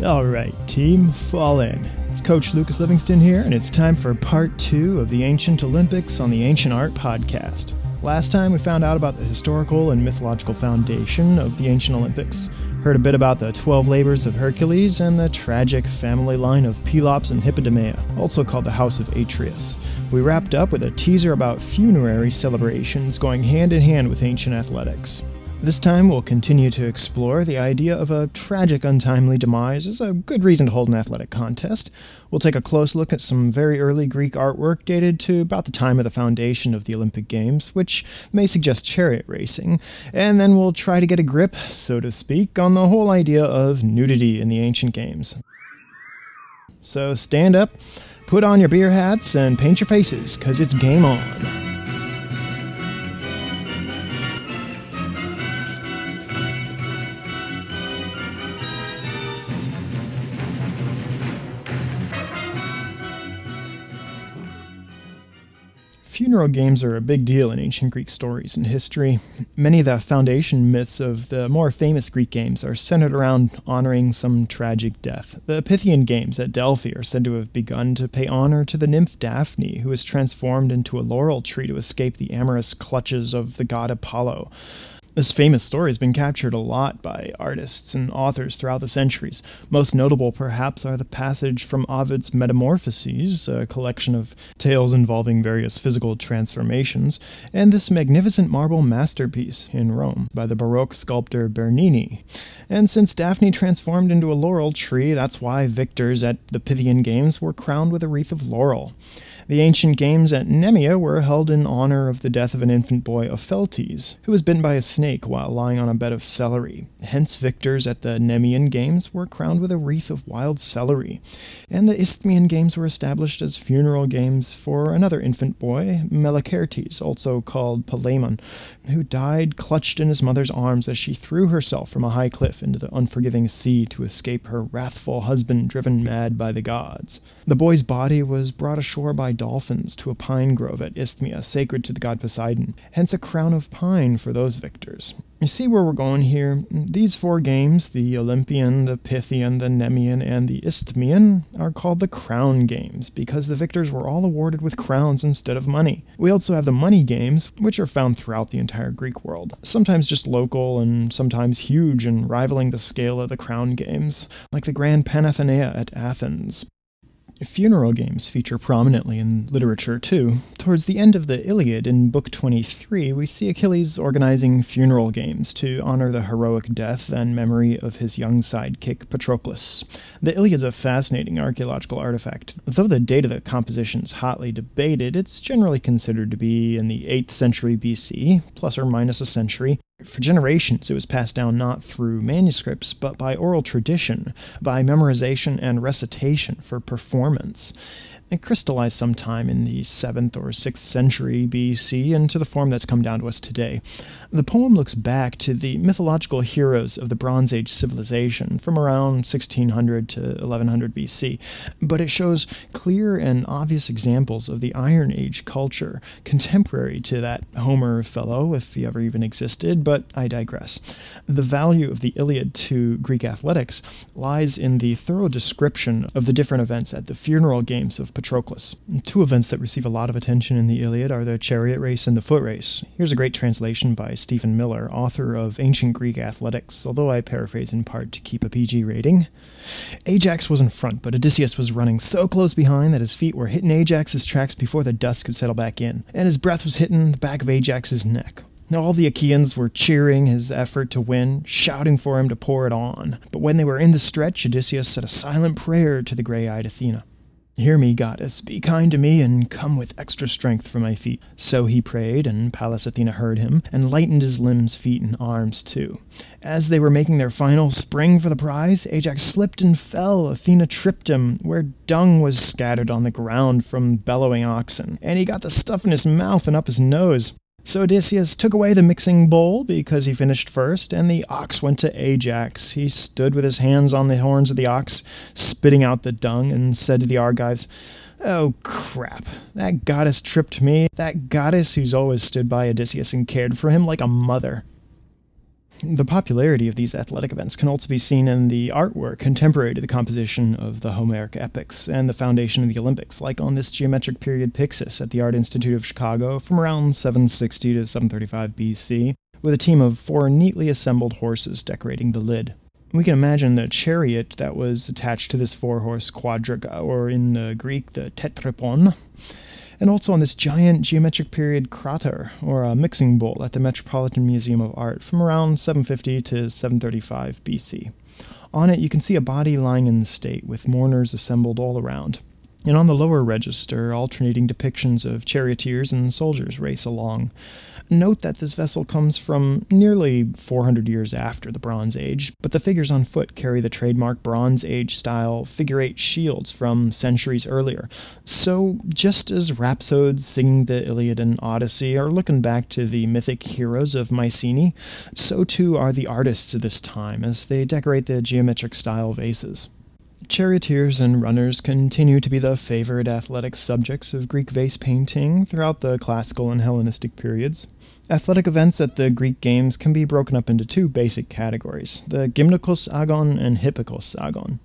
Alright, team, fall in. It's Coach Lucas Livingston here, and it's time for part 2 of the Ancient Olympics on the Ancient Art podcast. Last time we found out about the historical and mythological foundation of the Ancient Olympics, heard a bit about the 12 labors of Hercules and the tragic family line of Pelops and Hippodamia, also called the House of Atreus. We wrapped up with a teaser about funerary celebrations going hand in hand with ancient athletics. This time we'll continue to explore the idea of a tragic untimely demise as a good reason to hold an athletic contest. We'll take a close look at some very early Greek artwork dated to about the time of the foundation of the Olympic Games, which may suggest chariot racing, and then we'll try to get a grip, so to speak, on the whole idea of nudity in the ancient games. So stand up, put on your beer hats, and paint your faces, 'cause it's game on. Funeral games are a big deal in ancient Greek stories and history. Many of the foundation myths of the more famous Greek games are centered around honoring some tragic death. The Pythian games at Delphi are said to have begun to pay honor to the nymph Daphne, who was transformed into a laurel tree to escape the amorous clutches of the god Apollo. This famous story has been captured a lot by artists and authors throughout the centuries. Most notable, perhaps, are the passage from Ovid's Metamorphoses, a collection of tales involving various physical transformations, and this magnificent marble masterpiece in Rome by the Baroque sculptor Bernini. And since Daphne transformed into a laurel tree, that's why victors at the Pythian Games were crowned with a wreath of laurel. The ancient games at Nemea were held in honor of the death of an infant boy, Opheltes, who was bitten by a snake while lying on a bed of celery. Hence, victors at the Nemean Games were crowned with a wreath of wild celery. And the Isthmian Games were established as funeral games for another infant boy, Melicertes, also called Palemon, who died clutched in his mother's arms as she threw herself from a high cliff into the unforgiving sea to escape her wrathful husband driven mad by the gods. The boy's body was brought ashore by dolphins to a pine grove at Isthmia, sacred to the god Poseidon, hence a crown of pine for those victors. You see where we're going here? These 4 games, the Olympian, the Pythian, the Nemean, and the Isthmian, are called the Crown Games, because the victors were all awarded with crowns instead of money. We also have the Money Games, which are found throughout the entire Greek world, sometimes just local and sometimes huge and rivaling the scale of the Crown Games, like the Grand Panathenaea at Athens. Funeral games feature prominently in literature, too. Towards the end of the Iliad, in Book 23, we see Achilles organizing funeral games to honor the heroic death and memory of his young sidekick, Patroclus. The Iliad's a fascinating archaeological artifact. Though the date of the composition is hotly debated, it's generally considered to be in the 8th century BC, plus or minus a century. For generations, it was passed down not through manuscripts, but by oral tradition, by memorization and recitation for performance. It crystallized sometime in the 7th or 6th century BC into the form that's come down to us today. The poem looks back to the mythological heroes of the Bronze Age civilization from around 1600 to 1100 BC, but it shows clear and obvious examples of the Iron Age culture, contemporary to that Homer fellow, if he ever even existed, but I digress. The value of the Iliad to Greek athletics lies in the thorough description of the different events at the funeral games of Patroclus. 2 events that receive a lot of attention in the Iliad are the Chariot Race and the Foot Race. Here's a great translation by Stephen Miller, author of Ancient Greek Athletics, although I paraphrase in part to keep a PG rating. Ajax was in front, but Odysseus was running so close behind that his feet were hitting Ajax's tracks before the dust could settle back in, and his breath was hitting the back of Ajax's neck. All the Achaeans were cheering his effort to win, shouting for him to pour it on. But when they were in the stretch, Odysseus said a silent prayer to the gray-eyed Athena. "Hear me, goddess, be kind to me, and come with extra strength for my feet." So he prayed, and Pallas Athena heard him, and lightened his limbs, feet, and arms too. As they were making their final spring for the prize, Ajax slipped and fell. Athena tripped him, where dung was scattered on the ground from bellowing oxen, and he got the stuff in his mouth and up his nose. So Odysseus took away the mixing bowl because he finished first, and the ox went to Ajax. He stood with his hands on the horns of the ox, spitting out the dung, and said to the Argives, "Oh, crap. That goddess tripped me. That goddess who's always stood by Odysseus and cared for him like a mother." The popularity of these athletic events can also be seen in the artwork contemporary to the composition of the Homeric epics and the foundation of the Olympics, like on this geometric period Pyxis at the Art Institute of Chicago from around 760 to 735 BC, with a team of 4 neatly assembled horses decorating the lid. We can imagine the chariot that was attached to this 4-horse quadriga, or in the Greek, the tetrapon, and also on this giant geometric period crater, or a mixing bowl at the Metropolitan Museum of Art from around 750 to 735 BC. On it, you can see a body lying in state with mourners assembled all around. And on the lower register, alternating depictions of charioteers and soldiers race along. Note that this vessel comes from nearly 400 years after the Bronze Age, but the figures on foot carry the trademark Bronze Age-style figure-8 shields from centuries earlier. So, just as rhapsodes singing the Iliad and Odyssey are looking back to the mythic heroes of Mycenae, so too are the artists of this time as they decorate the geometric-style vases. Charioteers and runners continue to be the favored athletic subjects of Greek vase painting throughout the classical and Hellenistic periods. Athletic events at the Greek games can be broken up into 2 basic categories, the gymnikos agon and hippikos agon.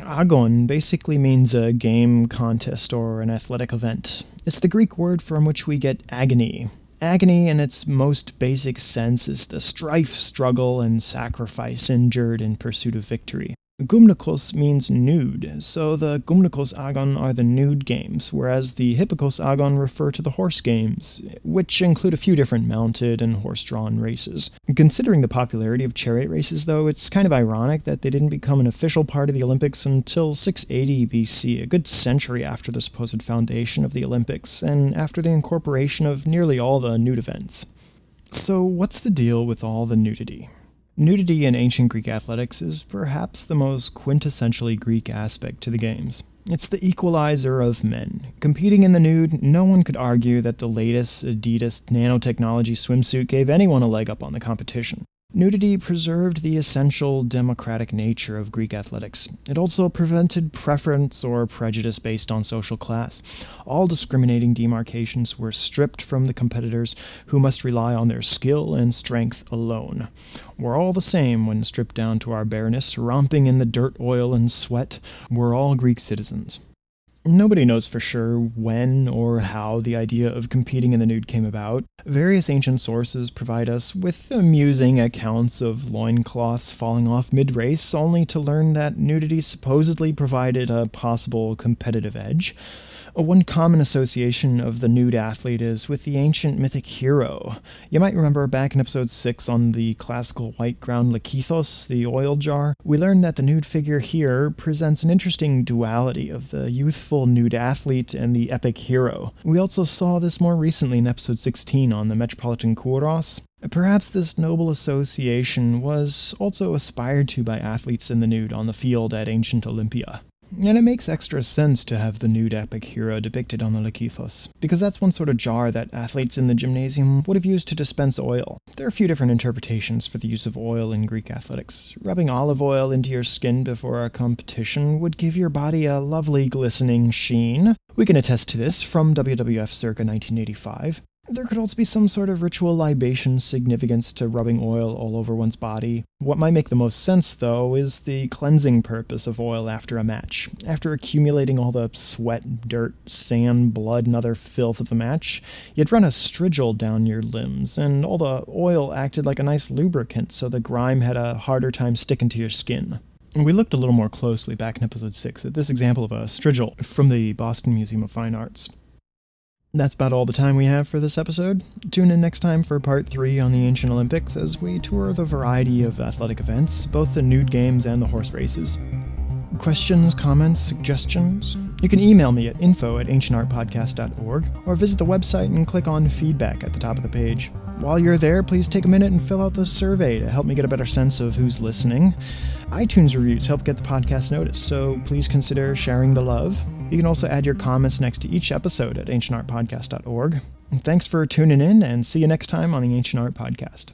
Agon basically means a game, contest, or an athletic event. It's the Greek word from which we get agony. Agony, in its most basic sense, is the strife, struggle, and sacrifice endured in pursuit of victory. Gymnikos means nude, so the Gymnikos Agon are the nude games, whereas the Hippikos Agon refer to the horse games, which include a few different mounted and horse-drawn races. Considering the popularity of chariot races, though, it's kind of ironic that they didn't become an official part of the Olympics until 680 BC, a good century after the supposed foundation of the Olympics, and after the incorporation of nearly all the nude events. So what's the deal with all the nudity? Nudity in ancient Greek athletics is perhaps the most quintessentially Greek aspect to the games. It's the equalizer of men. Competing in the nude, no one could argue that the latest Adidas nanotechnology swimsuit gave anyone a leg up on the competition. Nudity preserved the essential democratic nature of Greek athletics. It also prevented preference or prejudice based on social class. All discriminating demarcations were stripped from the competitors, who must rely on their skill and strength alone. We're all the same when stripped down to our bareness, romping in the dirt, oil, and sweat. We're all Greek citizens. Nobody knows for sure when or how the idea of competing in the nude came about. Various ancient sources provide us with amusing accounts of loincloths falling off mid-race, only to learn that nudity supposedly provided a possible competitive edge. One common association of the nude athlete is with the ancient mythic hero. You might remember back in episode 6 on the classical white ground Lakithos, the oil jar, we learned that the nude figure here presents an interesting duality of the youthful nude athlete and the epic hero. We also saw this more recently in episode 16 on the Metropolitan Kouros. Perhaps this noble association was also aspired to by athletes in the nude on the field at ancient Olympia. And it makes extra sense to have the nude epic hero depicted on the Lakithos, because that's one sort of jar that athletes in the gymnasium would have used to dispense oil. There are a few different interpretations for the use of oil in Greek athletics. Rubbing olive oil into your skin before a competition would give your body a lovely glistening sheen. We can attest to this from WWF circa 1985. There could also be some sort of ritual libation significance to rubbing oil all over one's body. What might make the most sense, though, is the cleansing purpose of oil after a match. After accumulating all the sweat, dirt, sand, blood, and other filth of the match, you'd run a strigil down your limbs, and all the oil acted like a nice lubricant, so the grime had a harder time sticking to your skin. We looked a little more closely back in episode 6 at this example of a strigil from the Boston Museum of Fine Arts. That's about all the time we have for this episode. Tune in next time for part 3 on the Ancient Olympics as we tour the variety of athletic events, both the nude games and the horse races. Questions, comments, suggestions? You can email me at info@ancientartpodcast.org or visit the website and click on feedback at the top of the page. While you're there, please take a minute and fill out the survey to help me get a better sense of who's listening. iTunes reviews help get the podcast noticed, so please consider sharing the love. You can also add your comments next to each episode at ancientartpodcast.org. Thanks for tuning in, and see you next time on the Ancient Art Podcast.